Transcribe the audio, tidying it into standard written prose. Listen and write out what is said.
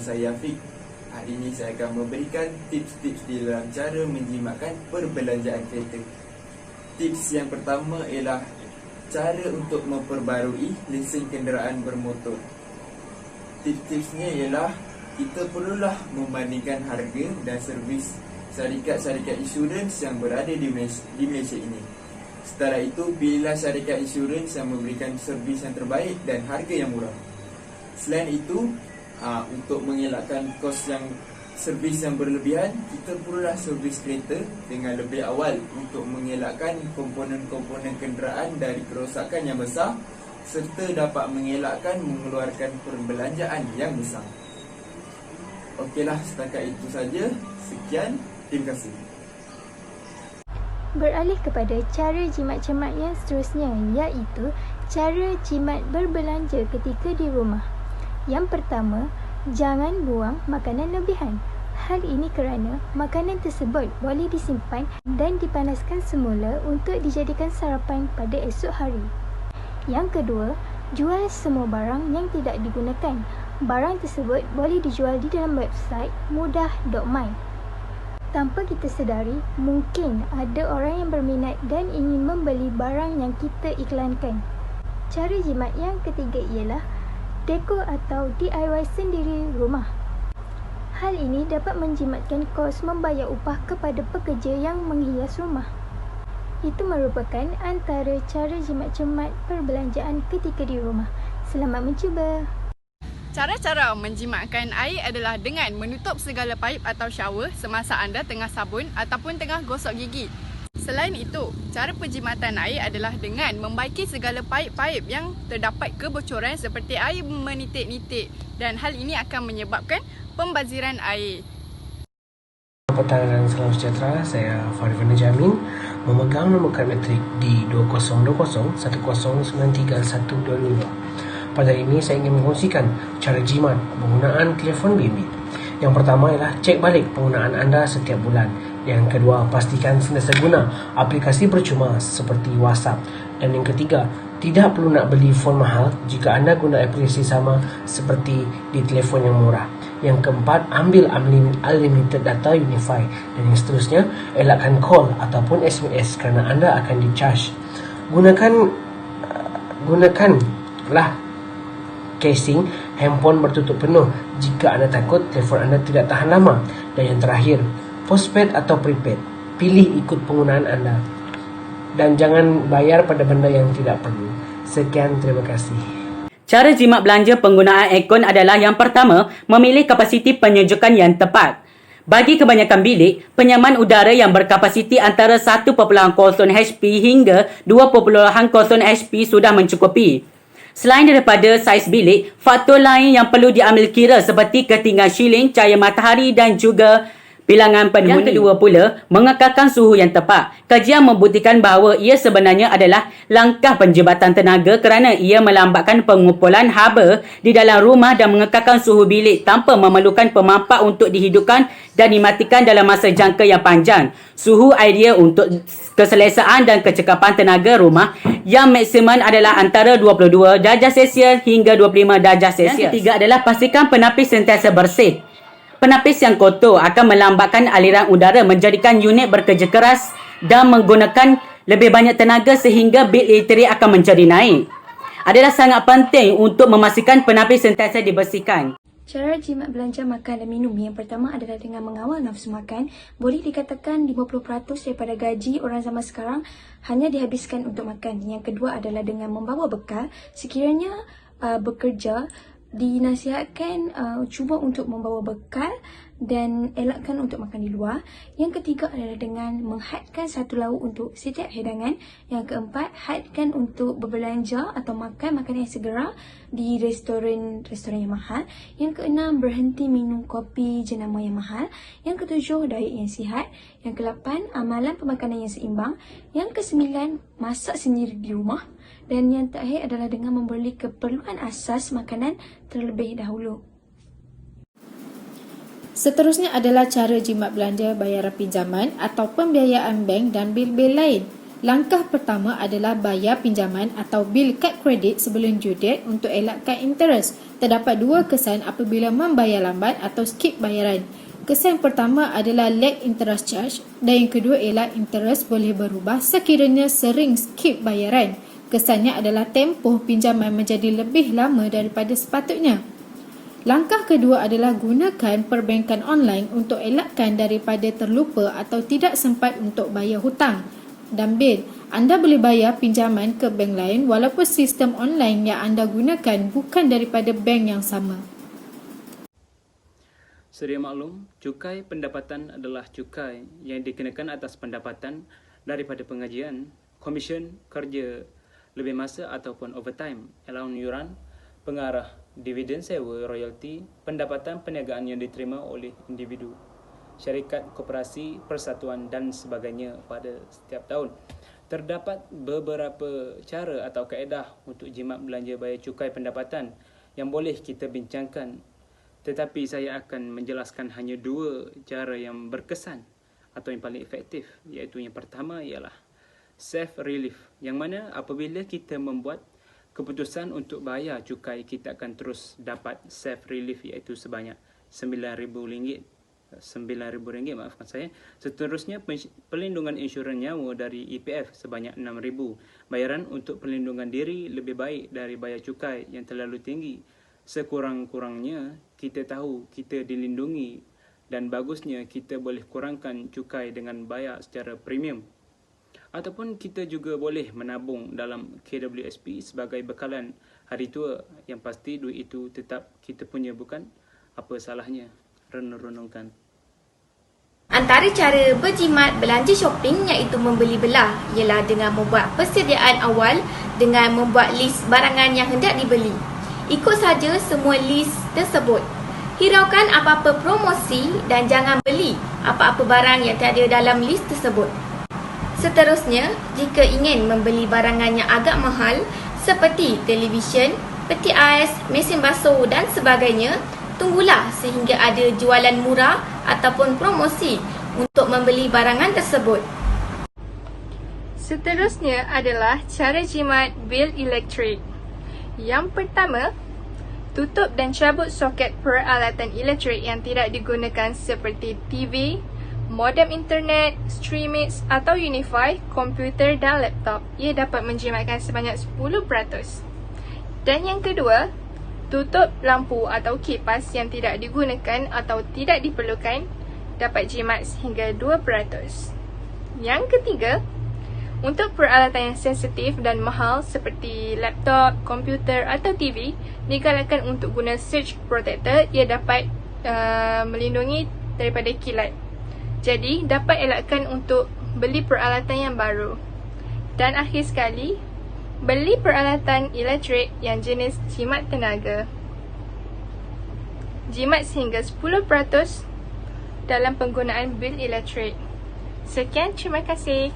saya Afiq. Hari ini saya akan memberikan tips-tips di dalam cara menjimatkan perbelanjaan kereta. Tips yang pertama ialah cara untuk memperbarui lesen kenderaan bermotor. Tips-tipsnya ialah kita perlulah membandingkan harga dan servis syarikat-syarikat insurans yang berada di Malaysia ini. Setelah itu, pilihlah syarikat insurans yang memberikan servis yang terbaik dan harga yang murah. Selain itu, untuk mengelakkan kos yang servis yang berlebihan, kita perlulah servis kereta dengan lebih awal untuk mengelakkan komponen-komponen kenderaan dari kerosakan yang besar serta dapat mengelakkan mengeluarkan perbelanjaan yang besar. Okeylah, setakat itu saja. Sekian, terima kasih. Beralih kepada cara jimat cermat yang seterusnya, iaitu cara jimat berbelanja ketika di rumah. Yang pertama, jangan buang makanan lebihan. Hal ini kerana makanan tersebut boleh disimpan dan dipanaskan semula untuk dijadikan sarapan pada esok hari. Yang kedua, jual semua barang yang tidak digunakan. Barang tersebut boleh dijual di dalam website mudah.my. Tanpa kita sedari, mungkin ada orang yang berminat dan ingin membeli barang yang kita iklankan. Cara jimat yang ketiga ialah dekor atau DIY sendiri rumah. Hal ini dapat menjimatkan kos membayar upah kepada pekerja yang menghias rumah. Itu merupakan antara cara jimat cermat perbelanjaan ketika di rumah. Selamat mencuba! Cara-cara menjimatkan air adalah dengan menutup segala paip atau shower semasa anda tengah sabun ataupun tengah gosok gigi. Selain itu, cara penjimatan air adalah dengan membaiki segala paip-paip yang terdapat kebocoran seperti air menitik-nitik, dan hal ini akan menyebabkan pembaziran air. Selamat petang dan salam sejahtera. Saya Farifana Jamin, memegang nombor kad matrik di 2020109312. Pada hari ini saya ingin mengkongsikan cara jimat penggunaan telefon bimbit. Yang pertama ialah cek balik penggunaan anda setiap bulan. Yang kedua, pastikan sentiasa guna aplikasi percuma seperti WhatsApp. Dan yang ketiga, tidak perlu nak beli phone mahal jika anda guna aplikasi sama seperti di telefon yang murah. Yang keempat, ambil unlimited data Unify. Dan yang seterusnya, elakkan call ataupun SMS kerana anda akan di-charge. Gunakanlah casing handphone bertutup penuh jika anda takut telefon anda tidak tahan lama. Dan yang terakhir, postpaid atau prepaid, pilih ikut penggunaan anda dan jangan bayar pada benda yang tidak perlu. Sekian, terima kasih. Cara jimat belanja penggunaan aircon adalah yang pertama, memilih kapasiti penyejukan yang tepat. Bagi kebanyakan bilik, penyaman udara yang berkapasiti antara 1.0 HP hingga 2.0 HP sudah mencukupi. Selain daripada saiz bilik, faktor lain yang perlu diambil kira seperti ketinggian shieling, cahaya matahari dan juga bilangan penghuni. Yang kedua pula, mengekalkan suhu yang tepat. Kajian membuktikan bahawa ia sebenarnya adalah langkah penjebatan tenaga kerana ia melambatkan pengumpulan haba di dalam rumah dan mengekalkan suhu bilik tanpa memerlukan pemampak untuk dihidupkan dan dimatikan dalam masa jangka yang panjang. Suhu ideal untuk keselesaan dan kecekapan tenaga rumah yang maksimum adalah antara 22 darjah Celsius hingga 25 darjah Celsius. Yang ketiga adalah pastikan penapis sentiasa bersih. Penapis yang kotor akan melambatkan aliran udara, menjadikan unit bekerja keras dan menggunakan lebih banyak tenaga sehingga bil elektrik akan menjadi naik. Adalah sangat penting untuk memastikan penapis sentiasa dibersihkan. Cara jimat belanja makan dan minum yang pertama adalah dengan mengawal nafsu makan. Boleh dikatakan 50% daripada gaji orang zaman sekarang hanya dihabiskan untuk makan. Yang kedua adalah dengan membawa bekal. Sekiranya bekerja, dinasihatkan cuba untuk membawa bekal dan elakkan untuk makan di luar. Yang ketiga adalah dengan menghadkan satu lauk untuk setiap hidangan. Yang keempat, hadkan untuk berbelanja atau makan makanan yang segera di restoran yang mahal. Yang keenam, berhenti minum kopi jenama yang mahal. Yang ketujuh, diet yang sihat. Yang kedelapan, amalan pemakanan yang seimbang. Yang kesembilan, masak sendiri di rumah. Dan yang terakhir adalah dengan membeli keperluan asas makanan terlebih dahulu. Seterusnya adalah cara jimat belanja bayaran pinjaman atau pembiayaan bank dan bil-bil lain. Langkah pertama adalah bayar pinjaman atau bil kad kredit sebelum due date untuk elakkan interest. Terdapat dua kesan apabila membayar lambat atau skip bayaran. Kesan pertama adalah late interest charge dan yang kedua ialah interest boleh berubah sekiranya sering skip bayaran. Kesannya adalah tempoh pinjaman menjadi lebih lama daripada sepatutnya. Langkah kedua adalah gunakan perbankan online untuk elakkan daripada terlupa atau tidak sempat untuk bayar hutang dan bil. Anda boleh bayar pinjaman ke bank lain walaupun sistem online yang anda gunakan bukan daripada bank yang sama. Sedia maklum, cukai pendapatan adalah cukai yang dikenakan atas pendapatan daripada pengajian, komisen, kerja lebih masa ataupun overtime, allowance yuran, pengarah, dividen sewa, royalti, pendapatan perniagaan yang diterima oleh individu, syarikat, koperasi, persatuan dan sebagainya pada setiap tahun. Terdapat beberapa cara atau kaedah untuk jimat belanja bayar cukai pendapatan yang boleh kita bincangkan, tetapi saya akan menjelaskan hanya dua cara yang berkesan atau yang paling efektif, iaitu yang pertama ialah self relief, yang mana apabila kita membuat keputusan untuk bayar cukai, kita akan terus dapat self relief iaitu sebanyak RM9,000. RM9,000, maafkan saya. Seterusnya, perlindungan insurans nyawa dari EPF sebanyak RM6,000. Bayaran untuk perlindungan diri lebih baik dari bayar cukai yang terlalu tinggi. Sekurang-kurangnya kita tahu kita dilindungi dan bagusnya kita boleh kurangkan cukai dengan bayar secara premium. Ataupun kita juga boleh menabung dalam KWSP sebagai bekalan hari tua. Yang pasti duit itu tetap kita punya, bukan? Apa salahnya? Renung-renungkan. Antara cara berjimat belanja shopping iaitu membeli belah ialah dengan membuat persediaan awal dengan membuat list barangan yang hendak dibeli. Ikut saja semua list tersebut. Hiraukan apa-apa promosi dan jangan beli apa-apa barang yang tiada dalam list tersebut. Seterusnya, jika ingin membeli barangan yang agak mahal seperti televisyen, peti ais, mesin basuh dan sebagainya, tunggulah sehingga ada jualan murah ataupun promosi untuk membeli barangan tersebut. Seterusnya adalah cara jimat bil elektrik. Yang pertama, tutup dan cabut soket peralatan elektrik yang tidak digunakan seperti TV, modem internet, Streamix atau Unify, komputer dan laptop. Ia dapat menjimatkan sebanyak 10%. Dan yang kedua, tutup lampu atau kipas yang tidak digunakan atau tidak diperlukan, dapat jimat sehingga 2%. Yang ketiga, untuk peralatan yang sensitif dan mahal seperti laptop, komputer atau TV, digalakkan untuk guna surge protector. Ia dapat melindungi daripada kilat. Jadi, dapat elakkan untuk beli peralatan yang baru. Dan akhir sekali, beli peralatan elektrik yang jenis jimat tenaga. Jimat sehingga 10% dalam penggunaan bil elektrik. Sekian, terima kasih.